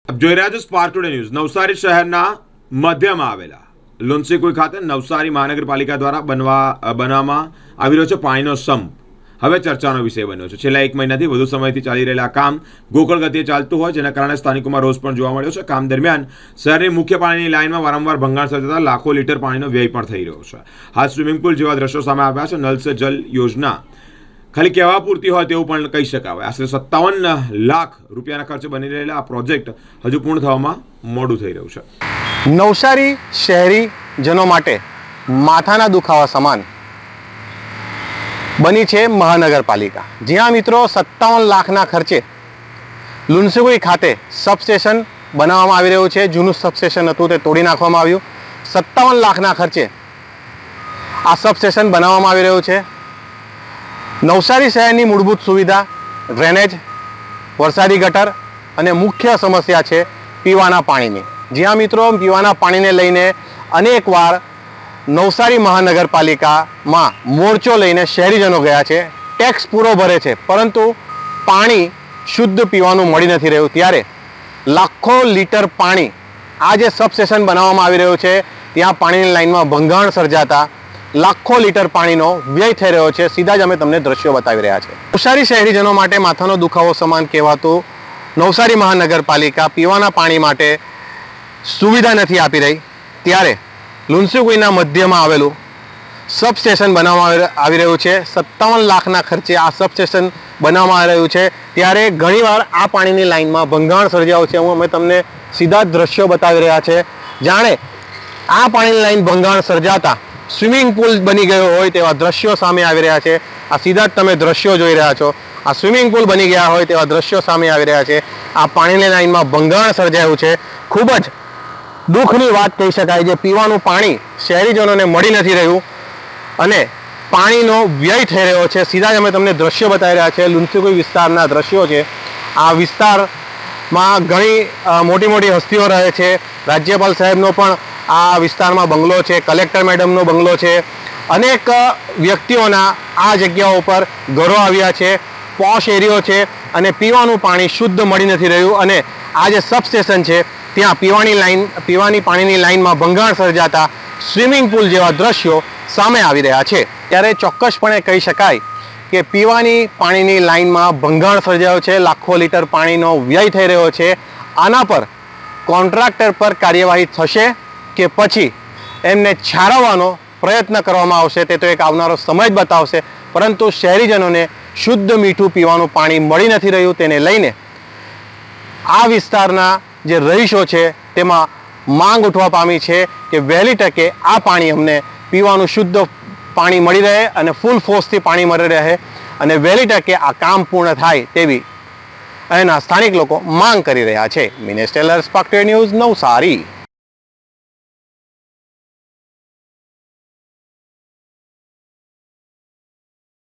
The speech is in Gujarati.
આપ જોઈ રહ્યા છો સ્પાર્ક ટુડે ન્યૂઝ। નવસારી શહેરના મધ્યમાં આવેલા લુન્સીકુઈ ખાતે નવસારી મહાનગરપાલિકા દ્વારા બનાવવામાં આવી રહ્યો છે પાણીનો સંપ હવે ચર્ચાનો વિષય બન્યો છે। છેલ્લા 1 મહિનાથી વધુ સમયથી ચાલી રહેલા કામ ગોકળ ગતિએ ચાલતું હોય, જેના કારણે સ્થાનિકોમાં રોષ પણ જોવા મળ્યો છે। કામ દરમિયાન શહેરની મુખ્ય પાણીની લાઇનમાં વારંવાર ભંગાણ સર્જાતા લાખો લીટર પાણીનો વ્યય પણ થઈ રહ્યો છે। હાલ સ્વિમિંગ પુલ જેવા દ્રશ્યો સામે આવ્યા છે। નલ સે જલ યોજના ખાલી કહેવા પૂરતી હોય તેવું પણ કહી શકાય। આશરે 57 લાખ રૂપિયાના ખર્ચે બની રહેલા આ પ્રોજેક્ટ હજુ પૂર્ણ થવામાં મોડું થઈ રહ્યું છે। નવસારી શહેરીજનો માટે માથાના દુખાવા સમાન બની છે મહાનગરપાલિકા। જ્યાં મિત્રો 57 લાખના ખર્ચે લુન્સીકુઈ ખાતે સબસ્ટેશન બનાવવામાં આવી રહ્યું છે। જૂનું સબસ્ટેશન હતું તે તોડી નાખવામાં આવ્યું। 57 લાખના ખર્ચે આ સબસ્ટેશન બનાવવામાં આવી રહ્યું છે। નવસારી શહેરની મૂળભૂત સુવિધા ડ્રેનેજ, વરસાદી ગટર અને મુખ્ય સમસ્યા છે પીવાના પાણીની। જ્યાં મિત્રો પીવાના પાણીને લઈને અનેકવાર નવસારી મહાનગરપાલિકામાં મોરચો લઈને શહેરીજનો ગયા છે, ટેક્સ પૂરો ભરે છે, પરંતુ પાણી શુદ્ધ પીવાનું મળી નથી રહ્યું। ત્યારે લાખો લીટર પાણી આ જે સબસ્ટેશન બનાવવામાં આવી રહ્યું છે ત્યાં પાણીની લાઇનમાં ભંગાણ સર્જાતા લાખો લીટર પાણીનો વ્યય થઈ રહ્યો છે। સીધા જ અમે તમને દ્રશ્યો બતાવી રહ્યા છે। નવસારી શહેરીજનો માટે માથાનો દુખાવો સમાન કહેવાતું નવસારી મહાનગરપાલિકા પીવાના પાણી માટે સુવિધા નથી આપી રહી। ત્યારે લુન્સીકુઈના મધ્યમાં આવેલું સબસ્ટેશન બનાવવામાં આવી રહ્યું છે। 57 લાખના ખર્ચે આ સબસ્ટેશન બનાવવામાં આવી રહ્યું છે। ત્યારે ઘણીવાર આ પાણીની લાઇનમાં ભંગાણ સર્જાયું છે। અમે તમને સીધા જ દ્રશ્યો બતાવી રહ્યા છે। જાણે આ પાણીની લાઇન ભંગાણ સર્જાતા સ્વિમિંગ પુલ બની ગયો હોય તેવા દ્રશ્યો સામે આવી રહ્યા છે। આ સીધા જ તમે દ્રશ્યો જોઈ રહ્યા છો। આ સ્વિમિંગ પુલ બની ગયા હોય તેવા દ્રશ્યો સામે આવી રહ્યા છે। આ પાણીની લાઇનમાં ભંગાણ સર્જાયું છે। ખૂબ જ દુઃખની વાત કહી શકાય। જે પીવાનું પાણી શહેરીજનોને મળી નથી રહ્યું અને પાણીનો વ્યય થઈ રહ્યો છે। સીધા જ અમે તમને દ્રશ્યો બતાવી રહ્યા છે। લુન્સીકુઈ વિસ્તારના દ્રશ્યો છે। આ વિસ્તારમાં ઘણી મોટી મોટી હસ્તીઓ રહે છે। રાજ્યપાલ સાહેબનો પણ આ વિસ્તારમાં બંગલો છે, કલેક્ટર મેડમનો બંગલો છે। અનેક વ્યક્તિઓના આ જગ્યાઓ પર ઘરો આવ્યા છે, પોશ એરિયો છે અને પીવાનું પાણી શુદ્ધ મળી નથી રહ્યું। અને આ જે સબસ્ટેશન છે ત્યાં પીવાની પાણીની લાઇનમાં ભંગાણ સર્જાતા સ્વિમિંગ પુલ જેવા દ્રશ્યો સામે આવી રહ્યા છે। ત્યારે ચોક્કસપણે કહી શકાય કે પીવાની પાણીની લાઇનમાં ભંગાણ સર્જાયો છે, લાખો લીટર પાણીનો વ્યય થઈ રહ્યો છે। આના પર કોન્ટ્રાક્ટર પર કાર્યવાહી થશે કે પછી એમને છાળવવાનો પ્રયત્ન કરવામાં આવશે તે તો એક આવનારો સમય જ બતાવશે। પરંતુ શહેરીજનોને શુદ્ધ મીઠું પીવાનું પાણી મળી નથી રહ્યું, તેને લઈને આ વિસ્તારના જે રહીશો છે તેમાં માંગ ઉઠવા પામી છે કે વહેલી તકે આ પાણી અમને પીવાનું શુદ્ધ પાણી મળી રહે અને ફૂલ ફોર્સથી પાણી મળી રહે અને વહેલી તકે આ કામ પૂર્ણ થાય તેવી અહીંના સ્થાનિક લોકો માંગ કરી રહ્યા છે। Minesh Tailor, Spark Today News, Navsari.